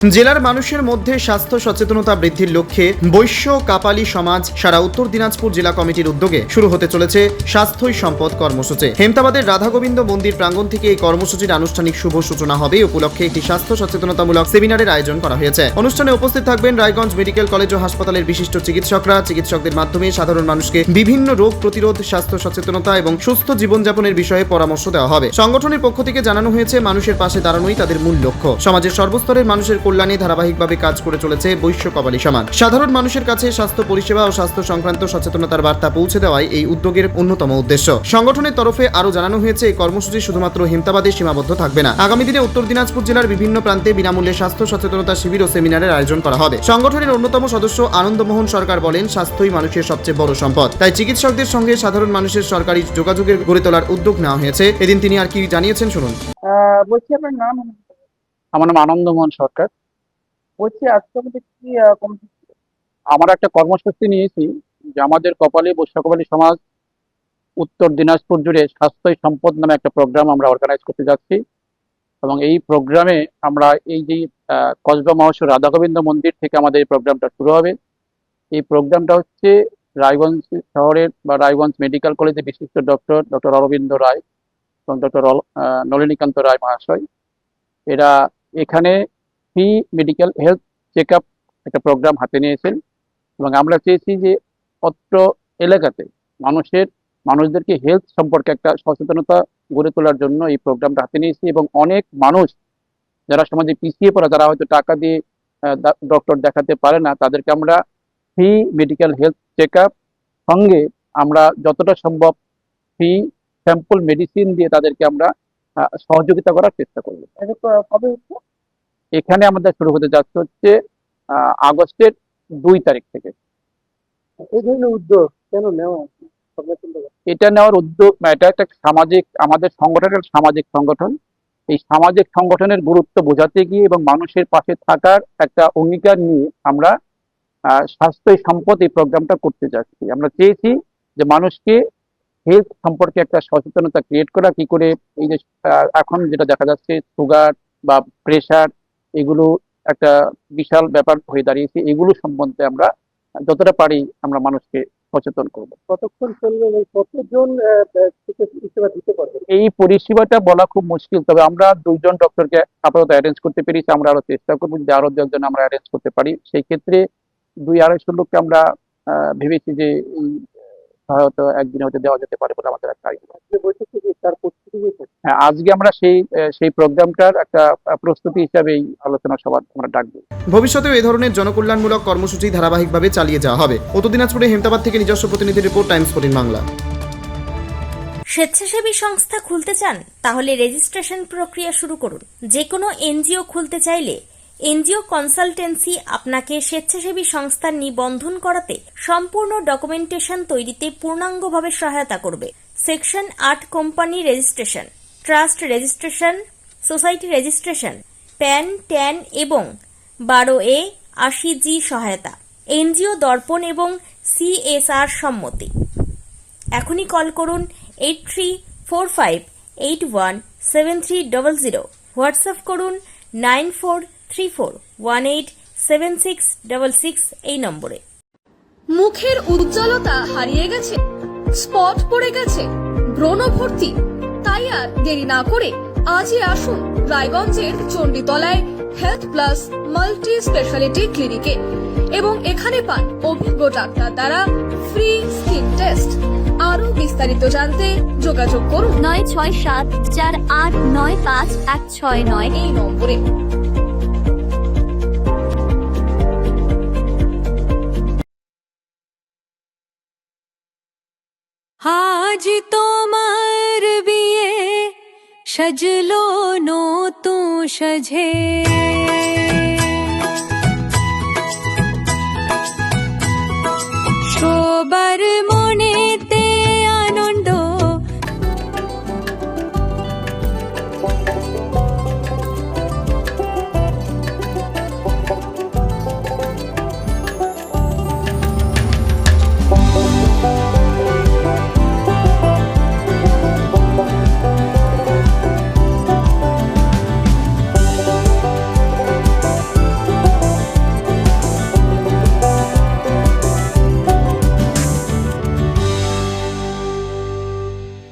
জেলার মানুষের মধ্যে স্বাস্থ্য সচেতনতা বৃদ্ধির লক্ষ্যে বৈশ্য কাপালি সমাজ সারা উত্তর দিনাজপুর জেলা কমিটির উদ্যোগে শুরু হতে চলেছে স্বাস্থ্যই সম্পদ কর্মসূচি। হেমতাবাদের রাধাগোবিন্দ মন্দির প্রাঙ্গণ থেকে এই কর্মসূচির আনুষ্ঠানিক শুভ সূচনা হবে। উপলক্ষে একটি স্বাস্থ্য সচেতনতামূলক সেমিনারের আয়োজন করা হয়েছে। অনুষ্ঠানে উপস্থিত থাকবেন রায়গঞ্জ মেডিকেল কলেজ ও হাসপাতালের বিশিষ্ট চিকিৎসকরা। চিকিৎসকদের মাধ্যমে সাধারণ মানুষকে বিভিন্ন রোগ প্রতিরোধ, স্বাস্থ্য সচেতনতা এবং সুস্থ জীবনযাপনের বিষয়ে পরামর্শ দেওয়া হবে। সংগঠনের পক্ষ থেকে জানানো হয়েছে, মানুষের পাশে দাঁড়ানোই তাদের মূল লক্ষ্য। সমাজের সর্বস্তরের মানুষের কল্যাণে ধারাবাহিকভাবে কাজ করে চলেছে বৈশ্য কাপালি সমাজ। সাধারণ মানুষের কাছে স্বাস্থ্য পরিষেবা ও স্বাস্থ্য সংক্রান্ত সচেতনতার বার্তা পৌঁছে দেওয়াই এই উদ্যোগের অন্যতম উদ্দেশ্য। সংগঠনের তরফে আরও জানানো হয়েছে, এই কর্মসূচি শুধুমাত্র হেমতাবাদে সীমাবদ্ধ থাকবে না। আগামী দিনে উত্তর দিনাজপুর জেলার বিভিন্ন প্রান্তে বিনামূল্যে স্বাস্থ্য সচেতনতা শিবির ও সেমিনারের আয়োজন করা হবে। সংগঠনের অন্যতম সদস্য আনন্দমোহন সরকার বলেন, স্বাস্থ্যই মানুষের সবচেয়ে বড় সম্পদ। তাই চিকিৎসকদের সঙ্গে সাধারণ মানুষের সরকারি যোগাযোগের গড়ে তোলার উদ্যোগ নেওয়া হয়েছে। এদিন তিনি আর কি জানিয়েছেন শুনুন। বলছি আপনার নাম? আমার নাম আনন্দমোহন সরকার। বলছি আজকে আমাদের কি আমরা একটা কর্মসূচি নিয়েছি যে আমাদের কপালী বৈশ্য কপালী সমাজ উত্তর দিনাজপুর জুড়ে স্বাস্থ্যই সম্পদ নামে একটা প্রোগ্রাম আমরা অর্গানাইজ করতে যাচ্ছি। এবং এই প্রোগ্রামে আমরা এই যে কসবা মহাশয় রাধাগোবিন্দ মন্দির থেকে আমাদের এই প্রোগ্রামটা শুরু হবে। এই প্রোগ্রামটা হচ্ছে রায়গঞ্জ শহরের বা রায়গঞ্জ মেডিকেল কলেজের বিশিষ্ট ডক্টর অরবিন্দ রায় এবং ডক্টর নলিনীকান্ত রায় মহাশয়, এরা এখানে free medical health check up একটা প্রোগ্রাম হাতে নিয়েছেন। এবং আমরা চেয়েছি যে অত্র এলাকাতে মানুষদেরকে হেলথ সম্পর্কে একটা সচেতনতা গড়ে তোলার জন্য এই প্রোগ্রামটা হাতে নিয়েছি। এবং অনেক মানুষ যারা সমাজে পিছিয়ে পড়া, যারা হয়তো টাকা দিয়ে ডক্টর দেখাতে পারে না, তাদেরকে আমরা free medical health check up সঙ্গে আমরা যতটা সম্ভব ফ্রি স্যাম্পল মেডিসিন দিয়ে তাদেরকে আমরা সহযোগিতা করার চেষ্টা করব। কবে হচ্ছে? এখানে আমাদের শুরু হতে যাচ্ছে হচ্ছে আগস্টের 2 তারিখ থেকে। এই ধরনের উদ্যোগ কেন নেওয়া? এটা নেওয়ার উদ্যোগ, এটা একটা সামাজিক, আমাদের সংগঠনের সামাজিক সংগঠন। এই সামাজিক সংগঠনের গুরুত্ব বোঝাতে গিয়ে এবং মানুষের পাশে থাকার একটা অঙ্গীকার নিয়ে আমরা স্বাস্থ্যই সম্পদ এই প্রোগ্রামটা করতে যাচ্ছি। আমরা চেয়েছি যে মানুষকে হেলথ সম্পর্কে একটা সচেতনতা ক্রিয়েট করা, কি করে এই যে এখন যেটা দেখা যাচ্ছে সুগার বা প্রেশার, এগুলো একটা বিশাল ব্যাপার হয়ে দাঁড়িয়েছে। এগুলো সম্বন্ধে আমরা যতটা পারি আমরা মানুষকে সচেতন করব। কতক্ষণ চলবে এবং কতজন পরিষেবা দিতে পারবে? এই পরিষেবাটা বলা খুব মুশকিল, তবে আমরা 2 জন ডক্টরকে আপাতত অ্যারেঞ্জ করতে পেরেছি। আমরা আরো চেষ্টা করবো যে আরো 2 জন আমরা অ্যারেঞ্জ করতে পারি। সেই ক্ষেত্রে 200-250 লোককে আমরা ভেবেছি যে এই সহায়তা একদিনে হয়তো দেওয়া যেতে পারে বলে আমাদের একটা আইডিয়া। তার প্রস্তুতি হয়েছে। হ্যাঁ, আজকে আমরা সেই প্রোগ্রামটার একটা প্রস্তুতি হিসাবে এই আলোচনা সভা আমরা ডাকবো। ভবিষ্যতেও এই ধরনের জনকল্যাণমূলক কর্মসূচি ধারাবাহিকভাবে চালিয়ে যাওয়া হবে। উত্তর দিনাজপুরে হেমতাবাদ থেকে নিজস্ব প্রতিনিধি রিপোর্ট, টাইমস 14 বাংলা। স্বেচ্ছাসেবী সংস্থা খুলতে চান? তাহলে রেজিস্ট্রেশন প্রক্রিয়া শুরু করুন। যে কোনো এনজিও খুলতে চাইলে এনজিও কনসালটেন্সি আপনাকে স্বেচ্ছাসেবী সংস্থার নিবন্ধন করাতে সম্পূর্ণ ডকুমেন্টেশন তৈরিতে পূর্ণাঙ্গভাবে সহায়তা করবে। Section 8 company registration, trust registration, society registration, pan, tan এবং 12A 80G সহায়তা, এনজিও দর্পণ এবং CSR সম্মতি। এখনই কল করুন 8345817300, হোয়াটসঅ্যাপ করুন 9434187666 এই নম্বরে। মুখের উজ্জ্বলতা হারিয়ে গেছে, স্পট পড়ে গেছে, ব্রণ ভর্তি, তাই আর দেরি না করে আজই আসুন রায়গঞ্জের চণ্ডীতলায় হেলথ প্লাস মাল্টি স্পেশালিটি ক্লিনিকে এবং এখানে পান অভিজ্ঞ ডাক্তার দ্বারা ফ্রি স্কিন টেস্ট। আরো বিস্তারিত জানতে যোগাযোগ করুন 9674895169 এই নম্বরে। আজ তোমার বিয়ে, সাজলো নতুন সাজে।